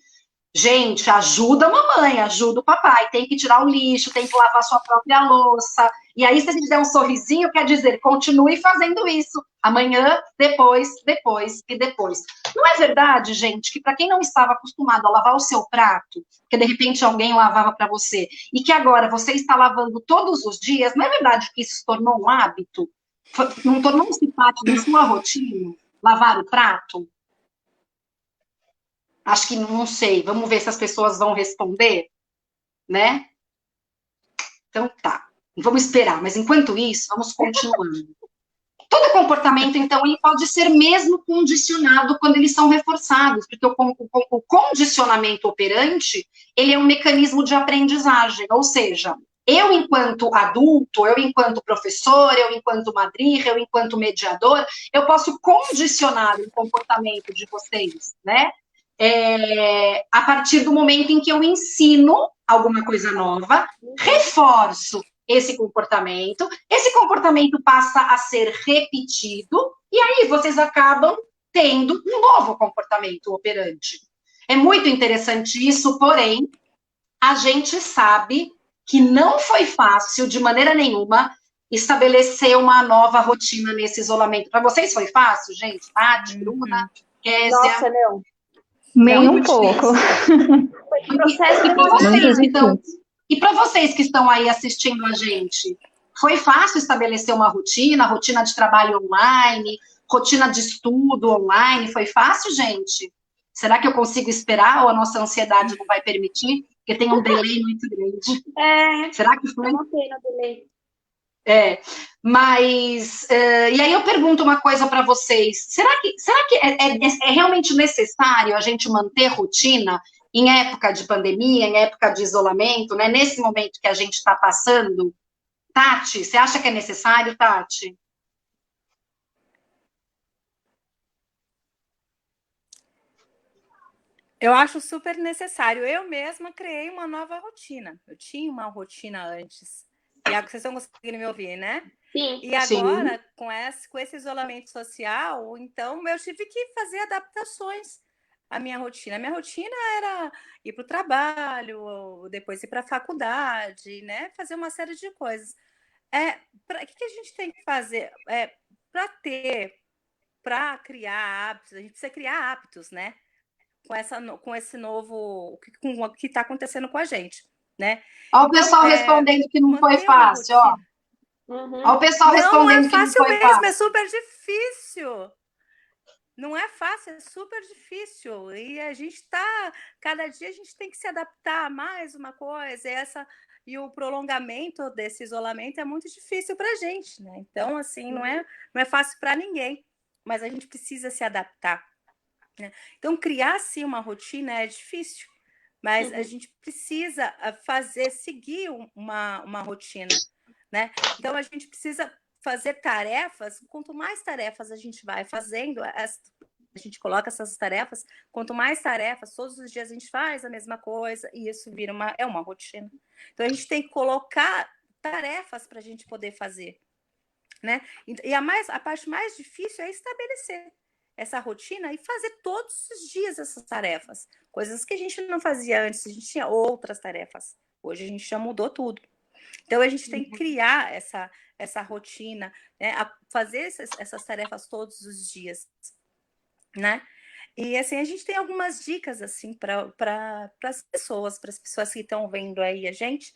Speaker 1: Gente, ajuda a mamãe, ajuda o papai, tem que tirar o lixo, tem que lavar sua própria louça. E aí, se a gente der um sorrisinho, quer dizer, continue fazendo isso. Amanhã, depois e depois. Não é verdade, gente, que para quem não estava acostumado a lavar o seu prato, que de repente alguém lavava para você, e que agora você está lavando todos os dias, não é verdade que isso se tornou um hábito? Não tornou-se parte da sua rotina, lavar o prato? Acho que não sei. Vamos ver se as pessoas vão responder, né? Então tá. Vamos esperar. Mas enquanto isso, vamos continuando. Todo comportamento, então, ele pode ser mesmo condicionado quando eles são reforçados, porque o condicionamento operante, ele é um mecanismo de aprendizagem, ou seja, eu, enquanto adulto, eu, enquanto professor, eu, enquanto madrinha, eu, enquanto mediador, eu posso condicionar o comportamento de vocês, né? A partir do momento em que eu ensino alguma coisa nova, reforço esse comportamento passa a ser repetido, e aí vocês acabam tendo um novo comportamento operante. É muito interessante isso, porém, a gente sabe que não foi fácil, de maneira nenhuma, estabelecer uma nova rotina nesse isolamento. Para vocês foi fácil, gente? Tati, Bruna, Késia?
Speaker 2: Nossa, não.
Speaker 3: Nem um pouco.
Speaker 1: E para vocês que estão aí assistindo a gente, foi fácil estabelecer uma rotina de trabalho online, rotina de estudo online? Foi fácil, gente? Será que eu consigo esperar ou a nossa ansiedade não vai permitir? Porque tem um delay muito grande. Será que foi?
Speaker 2: Eu não sei no delay.
Speaker 1: Mas, e aí eu pergunto uma coisa para vocês, será que é realmente necessário a gente manter rotina em época de pandemia, em época de isolamento, né, nesse momento que a gente está passando? Tati, você acha que é necessário, Tati?
Speaker 4: Eu acho super necessário. Eu mesma criei uma nova rotina. Eu tinha uma rotina antes. E vocês estão conseguindo me ouvir, né?
Speaker 2: Sim.
Speaker 4: E agora, com esse isolamento social, então, eu tive que fazer adaptações à minha rotina. A minha rotina era ir para o trabalho, depois ir para a faculdade, né? Fazer uma série de coisas. O que a gente tem que fazer? Para criar hábitos, a gente precisa criar hábitos, né? Com esse novo, com o que está acontecendo com a gente, né?
Speaker 1: Olha o
Speaker 4: Então,
Speaker 1: pessoal respondendo que não foi
Speaker 4: manter uma
Speaker 1: fácil, ó.
Speaker 4: rotina.
Speaker 1: Olha o pessoal
Speaker 4: Não é
Speaker 1: respondendo que não
Speaker 4: fácil
Speaker 1: foi
Speaker 4: mesmo, é
Speaker 1: fácil.
Speaker 4: super difícil. Não é fácil, é super difícil. E a gente está, cada dia a gente tem que se adaptar a mais uma coisa. E o prolongamento desse isolamento é muito difícil para a gente, né? Então, assim, não é fácil para ninguém, mas a gente precisa se adaptar, né? Então, criar assim uma rotina é difícil, mas a gente precisa seguir uma rotina, né? Então, a gente precisa fazer tarefas. Quanto mais tarefas a gente vai fazendo, a gente coloca essas tarefas, quanto mais tarefas, todos os dias a gente faz a mesma coisa, e isso vira uma rotina. Então, a gente tem que colocar tarefas para a gente poder fazer, né? E a parte mais difícil é estabelecer essa rotina e fazer todos os dias essas tarefas. Coisas que a gente não fazia antes, a gente tinha outras tarefas. Hoje a gente já mudou tudo. Então, a gente tem que criar essa rotina, né? Fazer essas tarefas todos os dias, né? E assim, a gente tem algumas dicas assim para as pessoas que estão vendo aí a gente,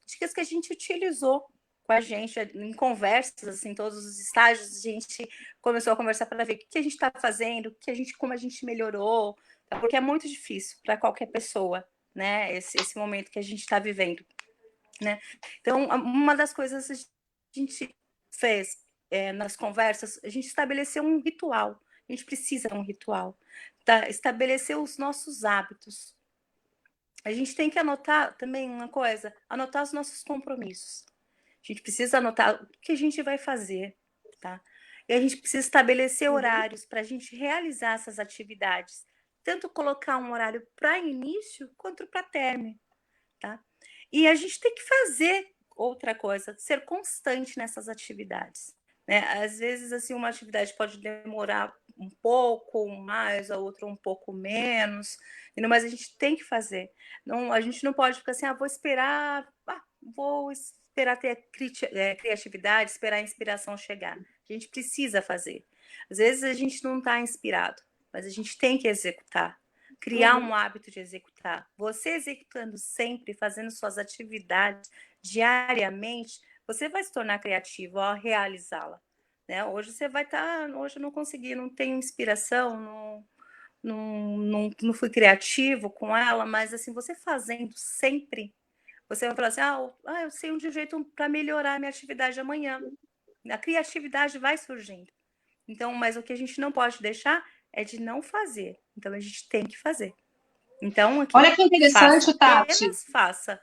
Speaker 4: dicas que a gente utilizou com a gente em conversas, assim, todos os estágios, a gente começou a conversar para ver o que a gente está fazendo, como a gente melhorou, tá? Porque é muito difícil para qualquer pessoa, né? Esse momento que a gente está vivendo, né? Então, uma das coisas que a gente fez nas conversas, a gente estabeleceu um ritual. A gente precisa de um ritual, tá? Estabelecer os nossos hábitos. A gente tem que anotar também uma coisa, anotar os nossos compromissos. A gente precisa anotar o que a gente vai fazer, tá? E a gente precisa estabelecer horários para a gente realizar essas atividades. Tanto colocar um horário para início quanto para término, tá? E a gente tem que fazer outra coisa, ser constante nessas atividades, né? Às vezes, assim, uma atividade pode demorar um pouco mais, a outra um pouco menos, mas a gente tem que fazer. Não, a gente não pode ficar assim, vou esperar ter criatividade, esperar a inspiração chegar. A gente precisa fazer. Às vezes a gente não está inspirado, mas a gente tem que executar. Criar um hábito de executar. Você executando sempre, fazendo suas atividades diariamente, você vai se tornar criativo ao realizá-la, né? Hoje você vai estar, hoje eu não consegui, não tenho inspiração, não fui criativo com ela, mas assim, você fazendo sempre, você vai falar assim, eu sei um jeito para melhorar a minha atividade amanhã. A criatividade vai surgindo. Então, mas o que a gente não pode deixar é de não fazer. Então, a gente tem que fazer. Então, aqui,
Speaker 1: olha que interessante,
Speaker 4: faça,
Speaker 1: Tati.
Speaker 4: apenas faça.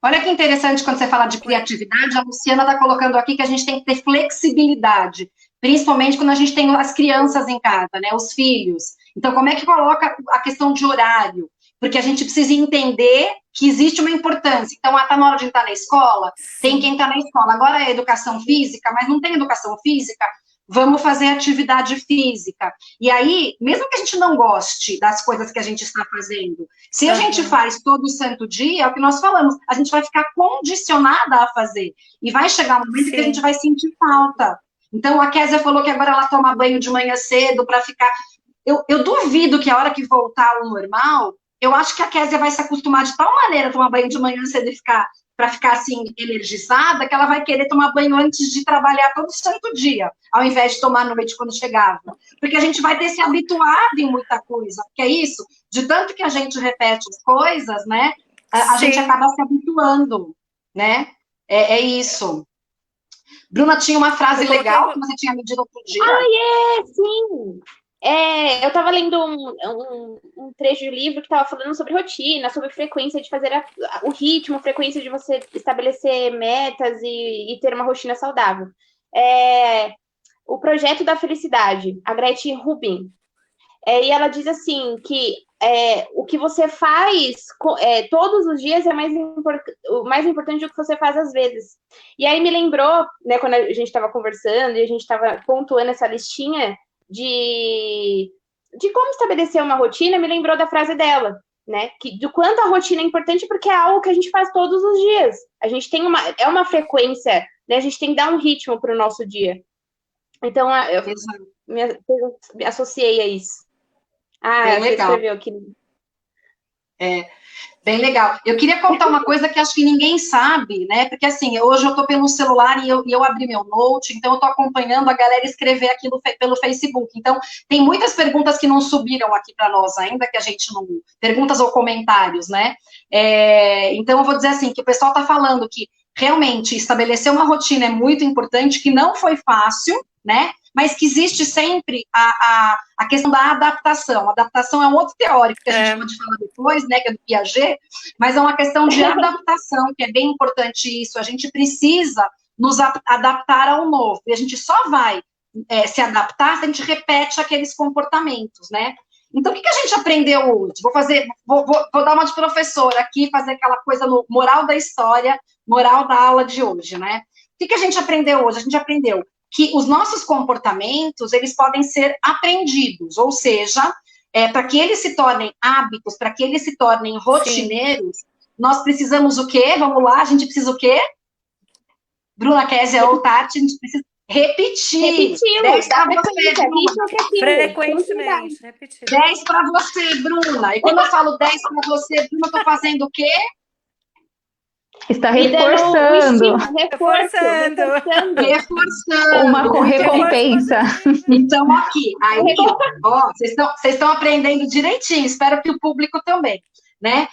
Speaker 1: Olha que interessante quando você fala de criatividade, a Luciana está colocando aqui que a gente tem que ter flexibilidade, principalmente quando a gente tem as crianças em casa, né, os filhos. Então, como é que coloca a questão de horário? Porque a gente precisa entender que existe uma importância. Então, está na hora de entrar na escola, tem quem está na escola. Agora é educação física, mas não tem educação física, vamos fazer atividade física. E aí, mesmo que a gente não goste das coisas que a gente está fazendo, se a gente faz todo santo dia, é o que nós falamos, a gente vai ficar condicionada a fazer. E vai chegar um momento que a gente vai sentir falta. Então, a Kézia falou que agora ela toma banho de manhã cedo para ficar... Eu duvido que a hora que voltar ao normal, eu acho que a Kézia vai se acostumar de tal maneira a tomar banho de manhã cedo e para ficar assim, energizada, que ela vai querer tomar banho antes de trabalhar todo santo dia, ao invés de tomar à noite quando chegava. Porque a gente vai ter se habituado em muita coisa, porque é isso, de tanto que a gente repete as coisas, né, a gente acaba se habituando, né, é isso. Bruna, tinha uma frase legal que você tinha me dito outro dia.
Speaker 2: Sim! Eu estava lendo um trecho de livro que estava falando sobre rotina, sobre frequência de fazer o ritmo, frequência de você estabelecer metas e ter uma rotina saudável. O Projeto da Felicidade, a Gretchen Rubin. E ela diz assim, que o que você faz todos os dias é o mais importante do que você faz às vezes. E aí me lembrou, né, quando a gente estava conversando e a gente estava pontuando essa listinha de como estabelecer uma rotina, me lembrou da frase dela, né? Do quanto a rotina é importante, porque é algo que a gente faz todos os dias. A gente tem uma frequência, né? A gente tem que dar um ritmo para o nosso dia. Então, eu me associei a isso.
Speaker 1: Bem
Speaker 2: você
Speaker 1: legal.
Speaker 2: escreveu aqui.
Speaker 1: Bem legal. Eu queria contar uma coisa que acho que ninguém sabe, né? Porque assim, hoje eu estou pelo celular e eu abri meu note, então eu estou acompanhando a galera escrever aqui pelo Facebook. Então, tem muitas perguntas que não subiram aqui para nós ainda, que a gente não. Perguntas ou comentários, né? Então, eu vou dizer assim, que o pessoal está falando que realmente estabelecer uma rotina é muito importante, que não foi fácil, né? Mas que existe sempre a questão da adaptação. A adaptação é um outro teórico que a gente pode falar depois, né, que é do Piaget, mas é uma questão de adaptação, que é bem importante isso. A gente precisa nos adaptar ao novo, e a gente só vai se adaptar se a gente repete aqueles comportamentos, né? Então, o que a gente aprendeu hoje? Vou dar uma de professora aqui, fazer aquela coisa no moral da história, moral da aula de hoje, né? O que a gente aprendeu hoje? A gente aprendeu que os nossos comportamentos, eles podem ser aprendidos, ou seja, para que eles se tornem hábitos, para que eles se tornem rotineiros, nós precisamos o quê? Vamos lá, a gente precisa o quê? Bruna, Kézia ou Tati, a gente precisa repetir. 10 para você, Bruna.
Speaker 4: Frequentemente, repetir.
Speaker 1: 10 para você, Bruna. E quando eu falo 10 para você, Bruna, eu estou fazendo o quê?
Speaker 3: Está reforçando.
Speaker 2: Reforçando.
Speaker 3: Uma recompensa.
Speaker 1: Então, aqui, aí, ó, vocês estão aprendendo direitinho, espero que o público também, né?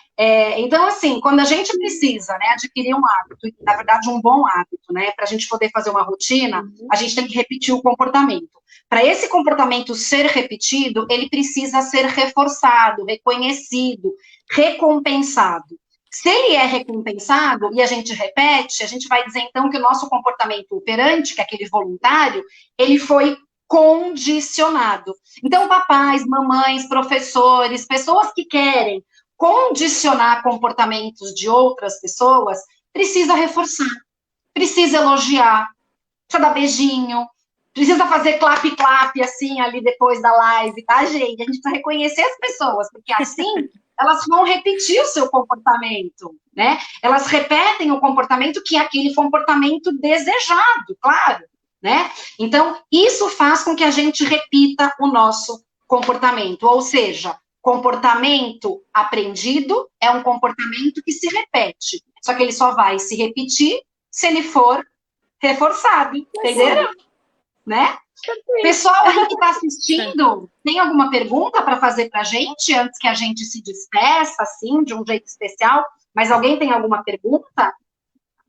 Speaker 1: Então, assim, quando a gente precisa, né, adquirir um hábito, na verdade, um bom hábito, né, para a gente poder fazer uma rotina, a gente tem que repetir o comportamento. Para esse comportamento ser repetido, ele precisa ser reforçado, reconhecido, recompensado. Se ele é recompensado e a gente repete, a gente vai dizer, então, que o nosso comportamento operante, que é aquele voluntário, ele foi condicionado. Então, papais, mamães, professores, pessoas que querem condicionar comportamentos de outras pessoas, precisa reforçar, precisa elogiar, precisa dar beijinho, precisa fazer clap-clap, assim, ali depois da live, tá, gente? A gente precisa reconhecer as pessoas, porque assim elas vão repetir o seu comportamento, né? Elas repetem o comportamento que é aquele comportamento desejado, claro, né? Então, isso faz com que a gente repita o nosso comportamento, ou seja, comportamento aprendido é um comportamento que se repete, só que ele só vai se repetir se ele for reforçado, entenderam? Né? Pessoal aí que está assistindo, tem alguma pergunta para fazer para a gente, antes que a gente se despeça, assim, de um jeito especial? Mas alguém tem alguma pergunta?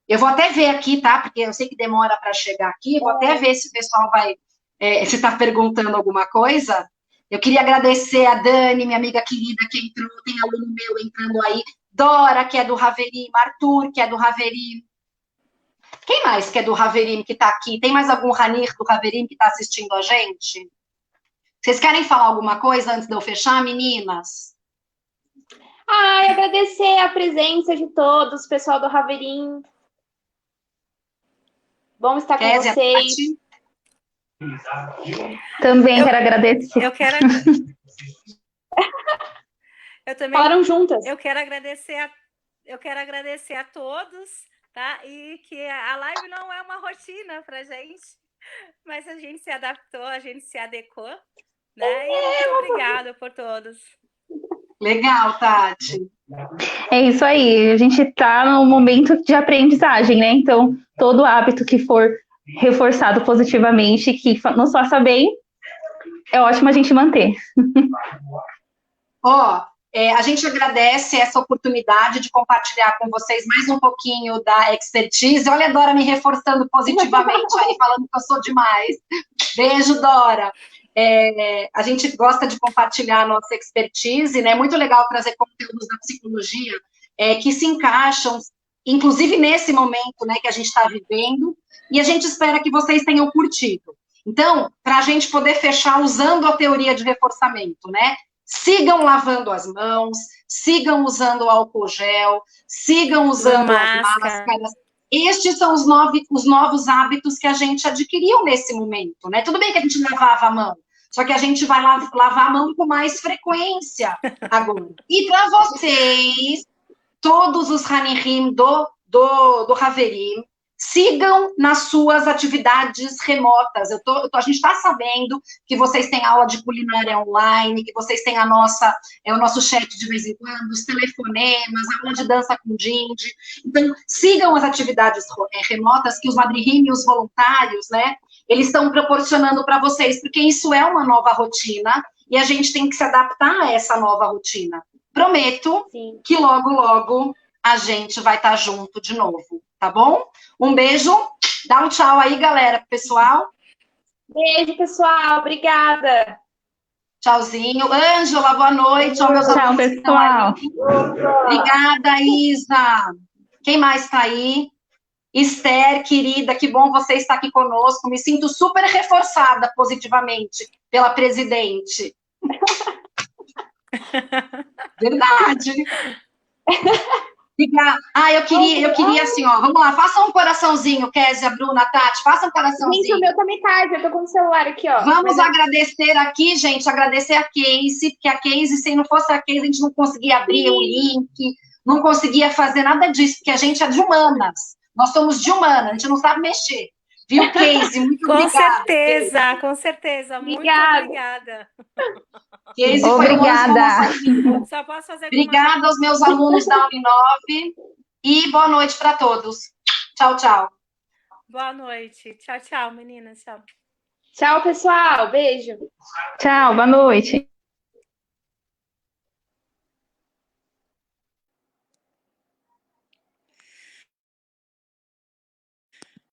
Speaker 1: Eu vou até ver aqui, tá? Porque eu sei que demora para chegar aqui, vou até ver se o pessoal vai, se está perguntando alguma coisa. Eu queria agradecer a Dani, minha amiga querida, que entrou, tem aluno meu entrando aí, Dora, que é do Raverim, Arthur, que é do Raverim. Quem mais que é do Raverim que está aqui? Tem mais algum Ranir do Raverim que está assistindo a gente? Vocês querem falar alguma coisa antes de eu fechar, meninas?
Speaker 2: Agradecer a presença de todos, pessoal do Raverim. Bom estar com vocês.
Speaker 3: Também quero agradecer.
Speaker 2: Eu também. Falaram juntas.
Speaker 4: Eu quero agradecer a todos, tá? E que a live não é uma rotina pra gente, mas a gente se adaptou, a gente se adequou, né? E muito obrigada por todos.
Speaker 1: Legal, Tati.
Speaker 3: É isso aí, a gente está num momento de aprendizagem, né? Então, todo hábito que for reforçado positivamente, que nos faça bem, é ótimo a gente manter.
Speaker 1: A gente agradece essa oportunidade de compartilhar com vocês mais um pouquinho da expertise. Olha a Dora me reforçando positivamente aí, falando que eu sou demais. Beijo, Dora. A gente gosta de compartilhar a nossa expertise, né? Muito legal trazer conteúdos da psicologia que se encaixam, inclusive nesse momento, né, que a gente está vivendo, e a gente espera que vocês tenham curtido. Então, para a gente poder fechar usando a teoria de reforçamento, né? Sigam lavando as mãos, sigam usando o álcool gel, sigam usando as máscaras. Estes são os novos hábitos que a gente adquiriu nesse momento, né? Tudo bem que a gente lavava a mão, Só que a gente vai lavar a mão com mais frequência agora. E para vocês, todos os Hanirim do Haverim, sigam nas suas atividades remotas. A gente está sabendo que vocês têm aula de culinária online, que vocês têm o nosso chat de vez em quando, os telefonemas, aula de dança com Dindi. Então, sigam as atividades remotas que os madrihim e os voluntários, né, eles estão proporcionando para vocês, porque isso é uma nova rotina e a gente tem que se adaptar a essa nova rotina. Prometo
Speaker 2: Sim.
Speaker 1: que logo, logo a gente vai estar junto de novo, tá bom? Um beijo, dá um tchau aí, galera, pessoal.
Speaker 2: Beijo, pessoal. Obrigada.
Speaker 1: Tchauzinho. Ângela, boa noite. Ó, meus
Speaker 3: Tchau,
Speaker 1: alunos que estão
Speaker 3: pessoal.
Speaker 1: aí. Obrigada, Isa. Quem mais está aí? Esther, querida, que bom você estar aqui conosco. Me sinto super reforçada positivamente pela presidente. Verdade. Eu queria assim, ó, vamos lá, faça um coraçãozinho, Kézia, Bruna, Tati, faça um coraçãozinho.
Speaker 2: Gente, o meu também tá, eu tô com o celular aqui, ó.
Speaker 1: Vamos agradecer aqui, gente, agradecer a Casey, porque a Casey, se não fosse a Casey, a gente não conseguia abrir o link, não conseguia fazer nada disso, porque a gente é de humanas, nós somos de humanas, a gente não sabe mexer. Viu, Casey? Muito obrigada.
Speaker 4: Com certeza.
Speaker 2: Obrigada.
Speaker 4: Muito obrigada.
Speaker 1: Casey
Speaker 3: Obrigada.
Speaker 4: Só posso fazer
Speaker 1: Obrigada aos meus alunos da Uninove e boa noite para todos. Tchau, tchau.
Speaker 4: Boa noite. Tchau, tchau, meninas. Tchau.
Speaker 2: Tchau, pessoal. Beijo.
Speaker 3: Tchau, boa noite.